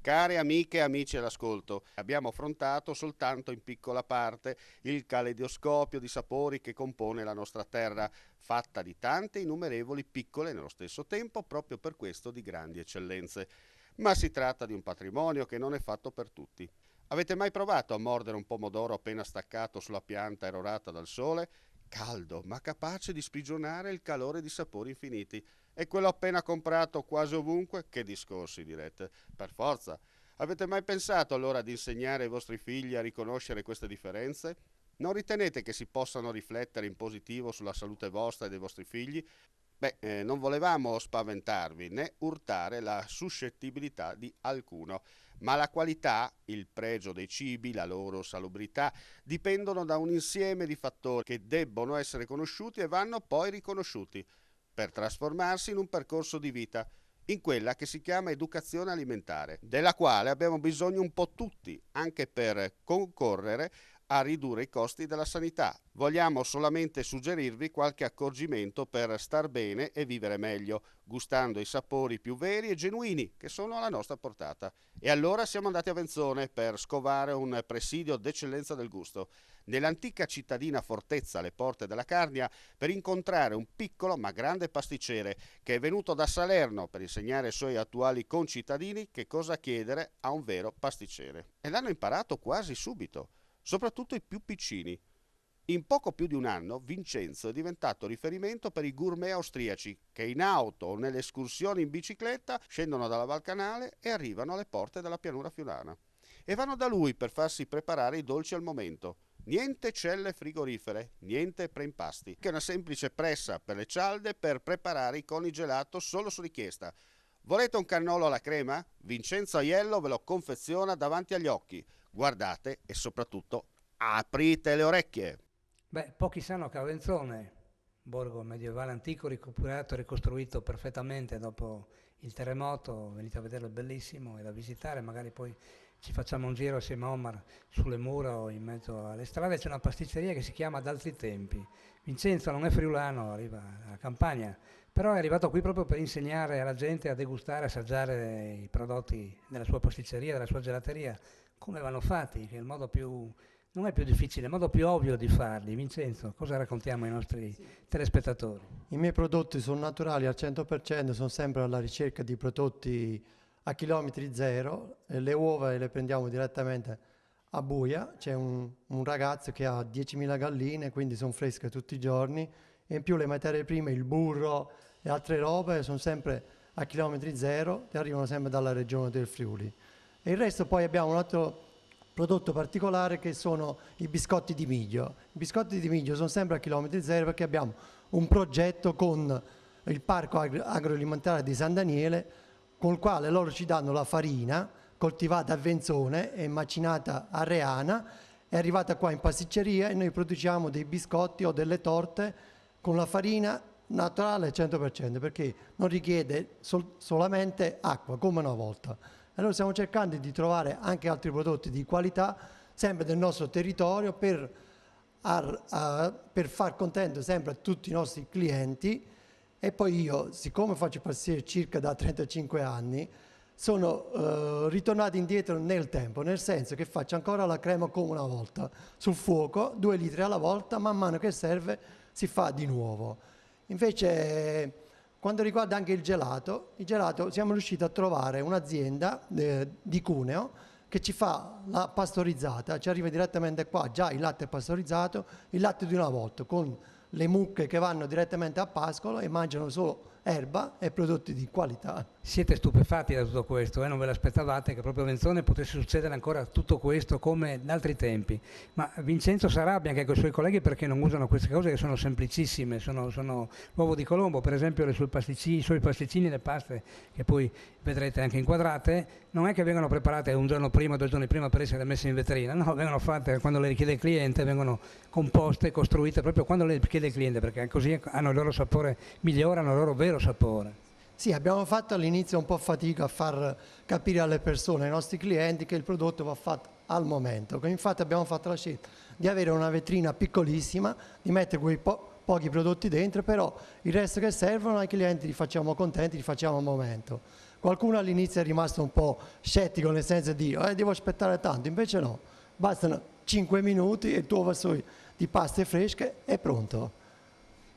Care amiche e amici all'ascolto, abbiamo affrontato soltanto in piccola parte il caleidoscopio di sapori che compone la nostra terra, fatta di tante innumerevoli piccole nello stesso tempo, proprio per questo di grandi eccellenze. Ma si tratta di un patrimonio che non è fatto per tutti. Avete mai provato a mordere un pomodoro appena staccato sulla pianta erorata dal sole? Caldo, ma capace di sprigionare il calore di sapori infiniti. E quello appena comprato quasi ovunque? Che discorsi, direte. Per forza. Avete mai pensato allora di insegnare ai vostri figli a riconoscere queste differenze? Non ritenete che si possano riflettere in positivo sulla salute vostra e dei vostri figli? Non volevamo spaventarvi né urtare la suscettibilità di alcuno, ma la qualità, il pregio dei cibi, la loro salubrità dipendono da un insieme di fattori che debbono essere conosciuti e vanno poi riconosciuti per trasformarsi in un percorso di vita, in quella che si chiama educazione alimentare, della quale abbiamo bisogno un po' tutti, anche per concorrere a ridurre i costi della sanità. Vogliamo solamente suggerirvi qualche accorgimento per star bene e vivere meglio, gustando i sapori più veri e genuini che sono alla nostra portata. E allora siamo andati a Venzone per scovare un presidio d'eccellenza del gusto, nell'antica cittadina fortezza alle porte della Carnia, per incontrare un piccolo ma grande pasticcere che è venuto da Salerno per insegnare ai suoi attuali concittadini che cosa chiedere a un vero pasticcere. E l'hanno imparato quasi subito, soprattutto i più piccini. In poco più di un anno Vincenzo è diventato riferimento per i gourmet austriaci che in auto o nelle escursioni in bicicletta scendono dalla Val Canale e arrivano alle porte della pianura friulana. E vanno da lui per farsi preparare i dolci al momento. Niente celle frigorifere, niente preimpasti, che una semplice pressa per le cialde per preparare i coni gelato solo su richiesta. Volete un cannolo alla crema? Vincenzo Aiello ve lo confeziona davanti agli occhi. Guardate e soprattutto aprite le orecchie. Beh, pochi sanno che a Venzone, borgo medievale antico, recuperato e ricostruito perfettamente dopo il terremoto, venite a vederlo, è bellissimo, è da visitare, magari poi ci facciamo un giro assieme a Omar sulle mura o in mezzo alle strade. C'è una pasticceria che si chiama Ad Altri Tempi. Vincenzo non è friulano, arriva dalla campagna, però è arrivato qui proprio per insegnare alla gente a degustare, assaggiare i prodotti della sua pasticceria, della sua gelateria, come vanno fatti, che è il modo più, non è più difficile, è il modo più ovvio di farli. Vincenzo, cosa raccontiamo ai nostri telespettatori? I miei prodotti sono naturali al 100%, sono sempre alla ricerca di prodotti a chilometri zero. Le uova le prendiamo direttamente a Buia, c'è un ragazzo che ha 10.000 galline, quindi sono fresche tutti i giorni, e in più le materie prime, il burro e altre robe sono sempre a chilometri zero e arrivano sempre dalla regione del Friuli. E il resto poi abbiamo un altro prodotto particolare che sono i biscotti di miglio. I biscotti di miglio sono sempre a chilometri zero perché abbiamo un progetto con il parco agroalimentare di San Daniele, con il quale loro ci danno la farina coltivata a Venzone e macinata a Reana, è arrivata qua in pasticceria e noi produciamo dei biscotti o delle torte con la farina naturale al 100% perché non richiede solamente acqua come una volta. Allora stiamo cercando di trovare anche altri prodotti di qualità, sempre del nostro territorio, per far contento sempre a tutti i nostri clienti. E poi io, siccome faccio pasticcere circa da 35 anni, sono ritornato indietro nel tempo, nel senso che faccio ancora la crema come una volta, sul fuoco, 2 litri alla volta, man mano che serve si fa di nuovo. Invece, quando riguarda anche il gelato siamo riusciti a trovare un'azienda di Cuneo che ci fa la pastorizzata, ci arriva direttamente qua già il latte pastorizzato, il latte di una volta, con le mucche che vanno direttamente a pascolo e mangiano solo erba e prodotti di qualità. Siete stupefatti da tutto questo, non ve l'aspettavate che proprio a Venzone potesse succedere ancora tutto questo come in altri tempi. Ma Vincenzo si arrabbia anche con i suoi colleghi perché non usano queste cose che sono semplicissime, sono l'uovo di Colombo, per esempio i suoi pasticcini, le paste che poi vedrete anche inquadrate, non è che vengono preparate un giorno prima, 2 giorni prima per essere messe in vetrina, no, vengono fatte quando le richiede il cliente, vengono composte, costruite proprio quando le richiede il cliente, perché così hanno il loro sapore, migliorano il loro vero sapore. Sì, abbiamo fatto all'inizio un po' fatica a far capire alle persone, ai nostri clienti, che il prodotto va fatto al momento. Infatti abbiamo fatto la scelta di avere una vetrina piccolissima, di mettere quei pochi prodotti dentro, però il resto che servono ai clienti li facciamo contenti, li facciamo al momento. Qualcuno all'inizio è rimasto un po' scettico, nel senso di devo aspettare tanto, invece no, bastano 5 minuti e il tuo vassoio di paste fresche è pronto.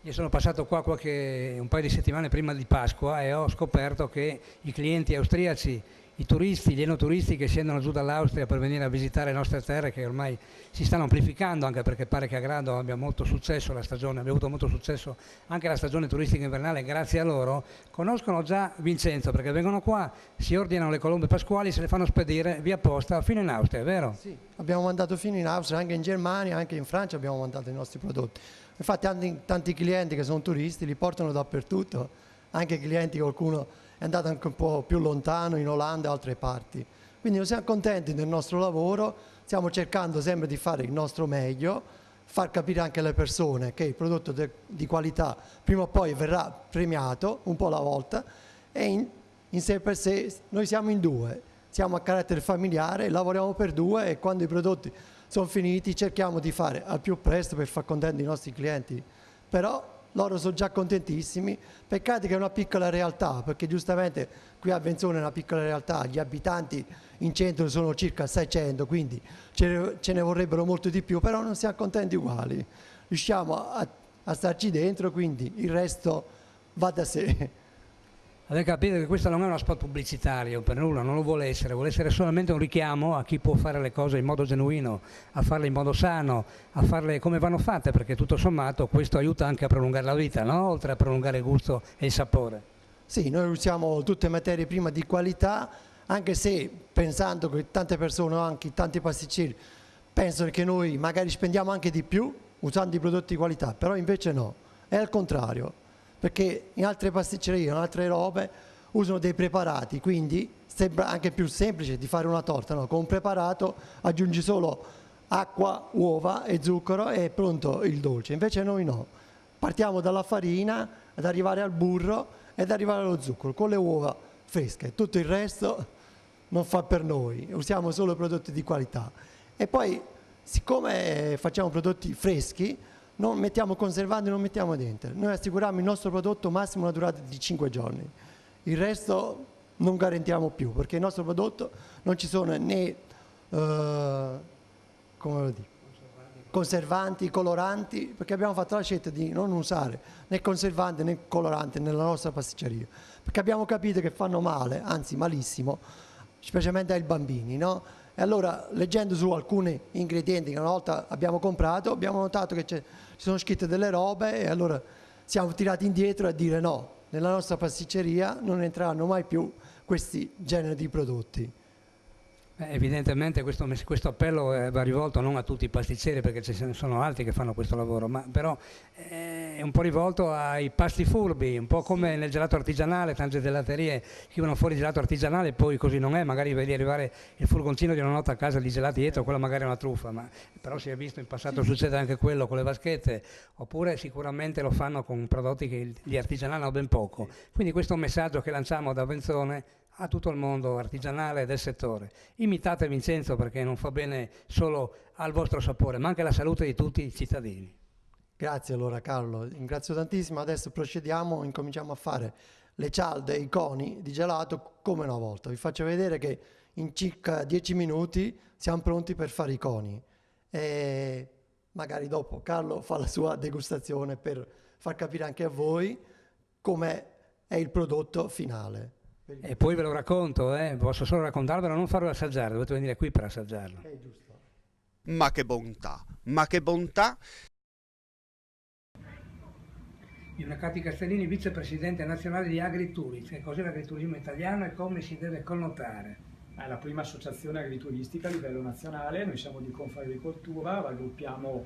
Io sono passato qua un paio di settimane prima di Pasqua e ho scoperto che i clienti austriaci, i turisti, gli enotturisti che scendono giù dall'Austria per venire a visitare le nostre terre, che ormai si stanno amplificando, anche perché pare che a Grado abbia molto successo la stagione, abbia avuto molto successo anche la stagione turistica invernale, grazie a loro, conoscono già Vincenzo, perché vengono qua, si ordinano le colombe pasquali, se le fanno spedire via posta fino in Austria, è vero? Sì, abbiamo mandato fino in Austria, anche in Germania, anche in Francia abbiamo mandato i nostri prodotti. Infatti tanti clienti che sono turisti li portano dappertutto, anche clienti, qualcuno è andato anche un po' più lontano, in Olanda e altre parti. Quindi noi siamo contenti del nostro lavoro, stiamo cercando sempre di fare il nostro meglio, far capire anche alle persone che il prodotto di qualità prima o poi verrà premiato, un po' alla volta, e in sé per sé noi siamo in due, siamo a carattere familiare, lavoriamo per due e quando i prodotti sono finiti cerchiamo di fare al più presto per far contenti i nostri clienti. Però loro sono già contentissimi, peccato che è una piccola realtà, perché giustamente qui a Venzone è una piccola realtà, gli abitanti in centro sono circa 600, quindi ce ne vorrebbero molto di più, però non siamo contenti uguali, riusciamo a starci dentro, quindi il resto va da sé. Avete capito che questo non è uno spot pubblicitario, per nulla, non lo vuole essere solamente un richiamo a chi può fare le cose in modo genuino, a farle in modo sano, a farle come vanno fatte, perché tutto sommato questo aiuta anche a prolungare la vita, no? Oltre a prolungare il gusto e il sapore. Sì, noi usiamo tutte materie prime di qualità, anche se pensando che tante persone, anche tanti pasticceri, pensano che noi magari spendiamo anche di più usando i prodotti di qualità, però invece no, è al contrario. Perché in altre pasticcerie, in altre robe, usano dei preparati, quindi sembra anche più semplice di fare una torta, no? Con un preparato aggiungi solo acqua, uova e zucchero e è pronto il dolce, invece noi no. Partiamo dalla farina ad arrivare al burro ed arrivare allo zucchero, con le uova fresche, tutto il resto non fa per noi, usiamo solo prodotti di qualità. E poi, siccome facciamo prodotti freschi, non mettiamo conservanti, non mettiamo niente. Noi assicuriamo il nostro prodotto massimo una durata di 5 giorni. Il resto non garantiamo più, perché il nostro prodotto non ci sono né come lo dico, conservanti, coloranti, perché abbiamo fatto la scelta di non usare né conservanti né coloranti nella nostra pasticceria, perché abbiamo capito che fanno male, anzi malissimo, specialmente ai bambini, no? E allora, leggendo su alcuni ingredienti che una volta abbiamo comprato, abbiamo notato che ci sono scritte delle robe e allora siamo tirati indietro a dire no, nella nostra pasticceria non entreranno mai più questi generi di prodotti. Evidentemente questo appello va rivolto non a tutti i pasticceri, perché ce ne sono altri che fanno questo lavoro, ma però è un po' rivolto ai pasti furbi, un po' come nel gelato artigianale, tante gelaterie scrivono fuori gelato artigianale, poi così non è, magari vedi arrivare il furgoncino di una notte a casa di gelati dietro, quella magari è una truffa, però si è visto in passato succede anche quello con le vaschette, oppure sicuramente lo fanno con prodotti che gli artigianali hanno ben poco. Quindi questo è un messaggio che lanciamo da Venzone a tutto il mondo artigianale del settore. Imitate Vincenzo, perché non fa bene solo al vostro sapore, ma anche alla salute di tutti i cittadini. Grazie allora Carlo, ringrazio tantissimo. Adesso procediamo, incominciamo a fare le cialde e i coni di gelato come una volta. Vi faccio vedere che in circa 10 minuti siamo pronti per fare i coni. E magari dopo Carlo fa la sua degustazione per far capire anche a voi com'è il prodotto finale. E poi ve lo racconto, posso solo raccontarvelo, non farlo assaggiare, dovete venire qui per assaggiarlo. È giusto. Ma che bontà, ma che bontà! Io Cati Castellini, vicepresidente nazionale di Agriturismo. Che cos'è l'agriturismo italiano e come si deve connotare? È la prima associazione agrituristica a livello nazionale, noi siamo di Confagricoltura, raggruppiamo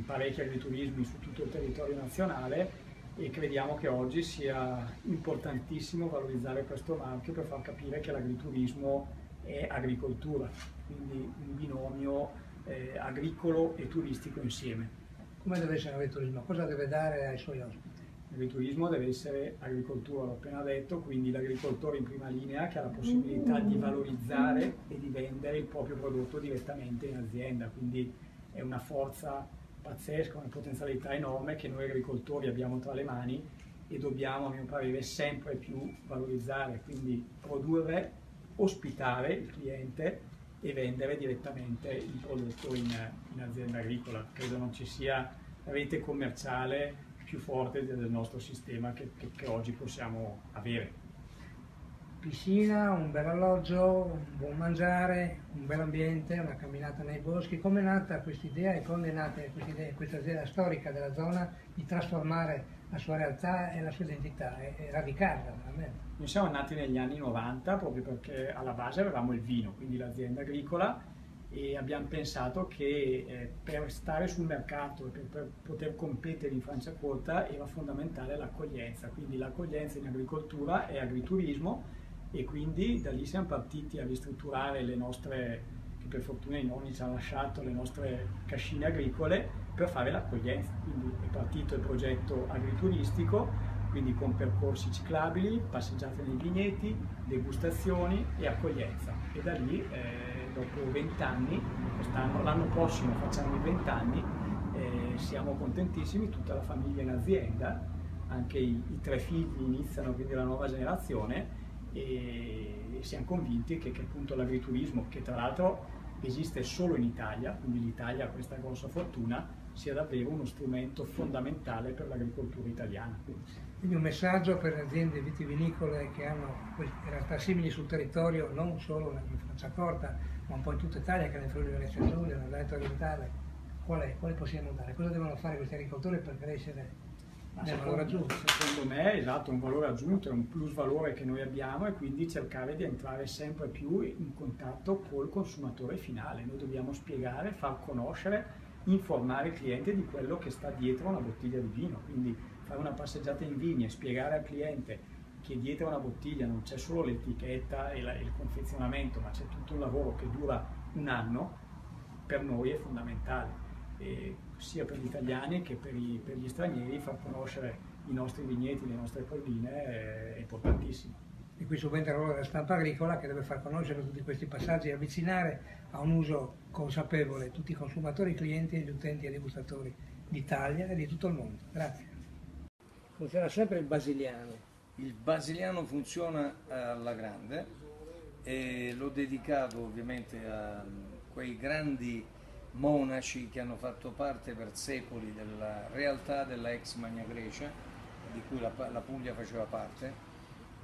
parecchi agriturismi su tutto il territorio nazionale e crediamo che oggi sia importantissimo valorizzare questo marchio per far capire che l'agriturismo è agricoltura, quindi un binomio agricolo e turistico insieme. Come deve essere l'agriturismo? Cosa deve dare ai suoi ospiti? L'agriturismo deve essere agricoltura, l'ho appena detto, quindi l'agricoltore in prima linea che ha la possibilità di valorizzare e di vendere il proprio prodotto direttamente in azienda, quindi è una forza pazzesca, una potenzialità enorme che noi agricoltori abbiamo tra le mani e dobbiamo, a mio parere, sempre più valorizzare, quindi produrre, ospitare il cliente e vendere direttamente il prodotto in azienda agricola. Credo non ci sia rete commerciale più forte del nostro sistema che oggi possiamo avere. Piscina, un bel alloggio, un buon mangiare, un bel ambiente, una camminata nei boschi. Come è nata questa idea e come è nata questa azienda storica della zona di trasformare la sua realtà e la sua identità e radicarla veramente? Noi siamo nati negli anni 90 proprio perché alla base avevamo il vino, quindi l'azienda agricola, e abbiamo pensato che per stare sul mercato e per poter competere in Franciacorta era fondamentale l'accoglienza, quindi l'accoglienza in agricoltura e agriturismo, e quindi da lì siamo partiti a ristrutturare le nostre, che per fortuna i nonni ci hanno lasciato, le nostre cascine agricole per fare l'accoglienza. Quindi è partito il progetto agrituristico, quindi con percorsi ciclabili, passeggiate nei vigneti, degustazioni e accoglienza. E da lì, dopo 20 anni, l'anno prossimo facciamo i 20 anni, siamo contentissimi, tutta la famiglia in azienda, anche i 3 figli iniziano, quindi la nuova generazione, e siamo convinti che appunto l'agriturismo, che tra l'altro esiste solo in Italia, quindi l'Italia ha questa grossa fortuna, sia davvero uno strumento fondamentale per l'agricoltura italiana. Quindi un messaggio per le aziende vitivinicole che hanno realtà simili sul territorio, non solo in Franciacorta, ma un po' in tutta Italia, che nel Friuli Venezia Giulia, nel Veneto Orientale. Quale possiamo dare? Cosa devono fare questi agricoltori per crescere nel valore aggiunto? Secondo me, esatto, un valore aggiunto è un plus valore che noi abbiamo, e quindi cercare di entrare sempre più in contatto col consumatore finale. Noi dobbiamo spiegare, far conoscere, informare il cliente di quello che sta dietro una bottiglia di vino, quindi fare una passeggiata in vigne, spiegare al cliente che dietro una bottiglia non c'è solo l'etichetta e il confezionamento, ma c'è tutto un lavoro che dura un anno, per noi è fondamentale. E sia per gli italiani che per gli stranieri, far conoscere i nostri vigneti, le nostre colline è importantissimo. E qui subentra il ruolo della stampa agricola, che deve far conoscere tutti questi passaggi e avvicinare a un uso consapevole tutti i consumatori, i clienti, gli utenti e i degustatori d'Italia e di tutto il mondo. Grazie. Funziona sempre il basiliano. Il basiliano funziona alla grande e l'ho dedicato ovviamente a quei grandi monaci che hanno fatto parte per secoli della realtà della ex Magna Grecia, di cui la Puglia faceva parte,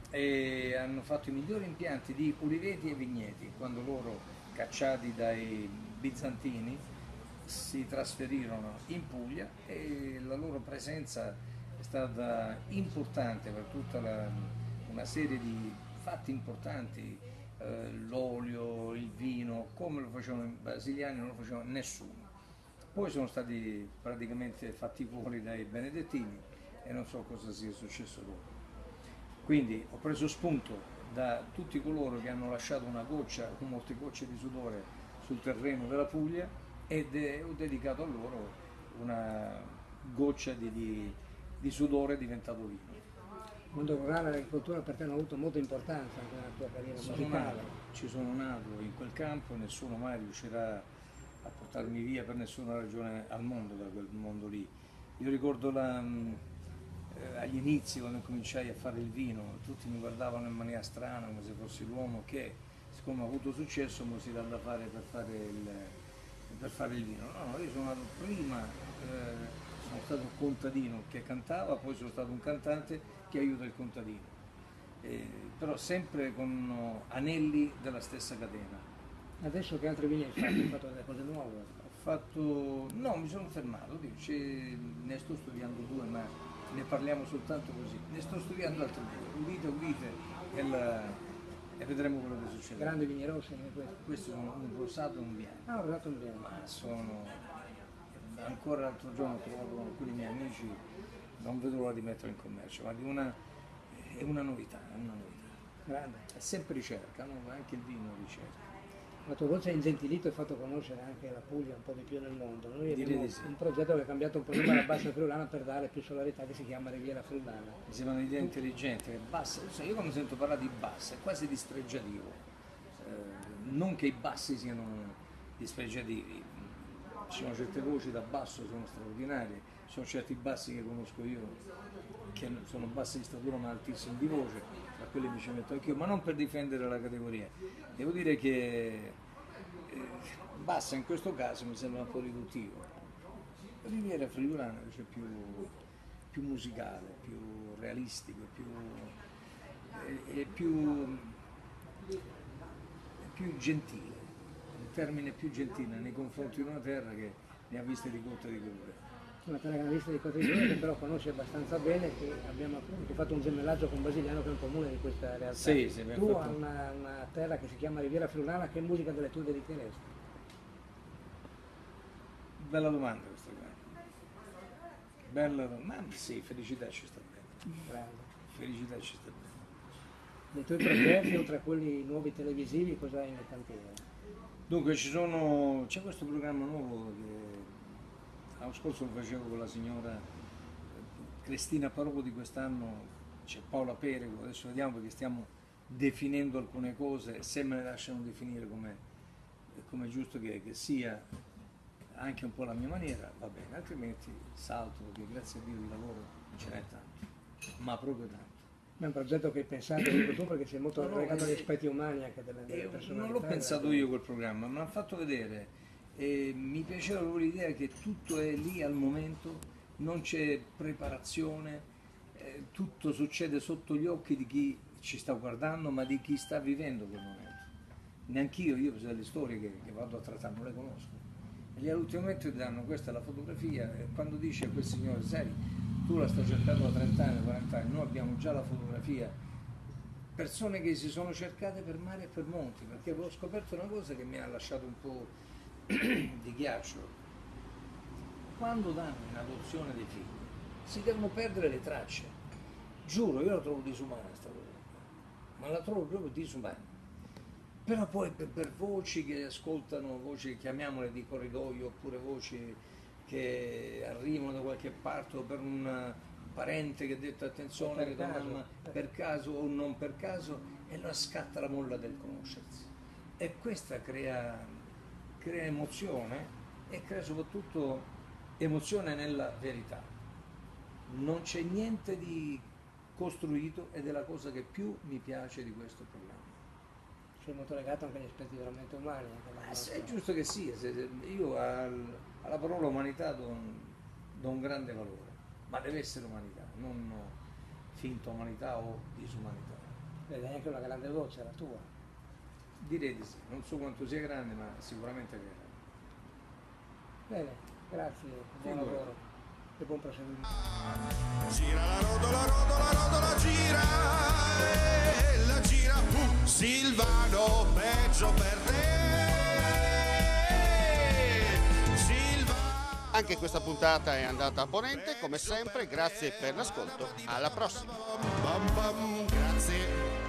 e hanno fatto i migliori impianti di uliveti e vigneti quando loro, cacciati dai bizantini, si trasferirono in Puglia, e la loro presenza è stata importante per tutta una serie di fatti importanti, l'olio, il vino, come lo facevano i basiliani non lo faceva nessuno. Poi sono stati praticamente fatti fuori dai benedettini e non so cosa sia successo dopo. Quindi ho preso spunto da tutti coloro che hanno lasciato una goccia o molte gocce di sudore sul terreno della Puglia, ed ho dedicato a loro una goccia di sudore diventato vino. Il mondo rurale e l'agricoltura per te hanno avuto molta importanza anche nella tua carriera musicale. Ci sono nato in quel campo, nessuno mai riuscirà a portarmi via per nessuna ragione al mondo da quel mondo lì. Io ricordo agli inizi, quando cominciai a fare il vino, tutti mi guardavano in maniera strana, come se fossi l'uomo che, siccome ho avuto successo, mi si dà da fare per fare il vino. No, io sono nato prima, sono stato un contadino che cantava, poi sono stato un cantante che aiuta il contadino, però sempre con anelli della stessa catena. Adesso che altri vigneti hai fatto delle cose nuove? No, mi sono fermato, ne sto studiando 2, ma ne parliamo soltanto così. Ne sto studiando altri 2, udite e vedremo quello che succede. Grandi vigni rossi anche questi? Questi sono un rosato e un bianco. Ah, un rosato e un bianco. Ma sono... Ancora l'altro giorno ho trovato con alcuni miei amici, non vedo l'ora di metterlo in commercio, ma è una novità, è una novità. Grande. È sempre ricerca, no? Anche il vino è ricerca. La tua voce ha ingentilito e fatto conoscere anche la Puglia un po' di più nel mondo. Noi abbiamo Sì. un progetto che ha cambiato un po' la bassa friulana per dare più solarità, che si chiama Riviera Friulana. Mi sembra un'idea intelligente, bassa, io quando sento parlare di bassa è quasi dispregiativo, non che i bassi siano dispregiativi, ci sono certe voci da basso sono straordinarie, sono certi bassi che conosco io, che sono bassi di statura ma altissimi di voce, a quelli mi ci metto anch'io, ma non per difendere la categoria. Devo dire che bassa in questo caso mi sembra un po' riduttivo. Riviera friulana invece è più musicale, più realistico, è più gentile, il termine più gentile nei confronti di una terra che ne ha viste di cotte e di crude. Una terra che ha visto di cose di che però conosce abbastanza bene, che abbiamo appunto fatto un gemellaggio con Basigliano che è un comune di questa realtà. Sì, tu hai una terra che si chiama Riviera Friulana, che musica delle tue dedicheresti? Bella domanda questa qua. Bella domanda, ma sì, felicità ci sta bene. Grande. Felicità ci sta bene. Dei tuoi progetti, oltre a quelli nuovi televisivi, cosa hai in cantiere? Dunque c'è questo programma nuovo che l'anno scorso lo facevo con la signora Cristina Parodi, quest'anno c'è Paola Perego, adesso vediamo perché stiamo definendo alcune cose, se me le lasciano definire come è giusto che sia, anche un po' la mia maniera, va bene, altrimenti salto perché grazie a Dio di lavoro ce n'è tanto, ma proprio tanto. È un progetto che hai pensato tu perché sei molto legato agli aspetti umani anche delle persone. Non l'ho pensato io quel programma, me l'hanno fatto vedere e mi piaceva proprio l'idea che tutto è lì al momento, non c'è preparazione, tutto succede sotto gli occhi di chi ci sta guardando, ma di chi sta vivendo quel momento. Neanch'io, io le storie che vado a trattare non le conosco. E gli all'ultimo momento ti danno questa è la fotografia e quando dici a quel signore, sai, tu la stai cercando da 30 anni, 40 anni, noi abbiamo già la fotografia, persone che si sono cercate per mare e per monti, perché avevo scoperto una cosa che mi ha lasciato un po' di ghiaccio. Quando danno in adozione dei figli, si devono perdere le tracce. Giuro, io la trovo disumana questa cosa, ma la trovo proprio disumana. Però poi per voci che ascoltano, voci chiamiamole di corridoio, oppure voci che arrivano da qualche parte o per un parente che ha detto attenzione che tua mamma per caso o non per caso e là scatta la molla del conoscersi e questa crea emozione e crea soprattutto emozione nella verità. Non c'è niente di costruito ed è la cosa che più mi piace di questo programma. Sei molto legato anche agli aspetti veramente umani. È giusto che sia, io alla parola umanità do un grande valore, ma deve essere umanità, non finta umanità o disumanità. Vedi, hai anche una grande voce, la tua. Direi di sì, non so quanto sia grande, ma sicuramente è grande. Bene, grazie, buon lavoro e buon proseguimento. Gira la rotola, gira e la gira, Silvano, peggio per te. Anche questa puntata è andata a ponente, come sempre, grazie per l'ascolto, alla prossima. Grazie.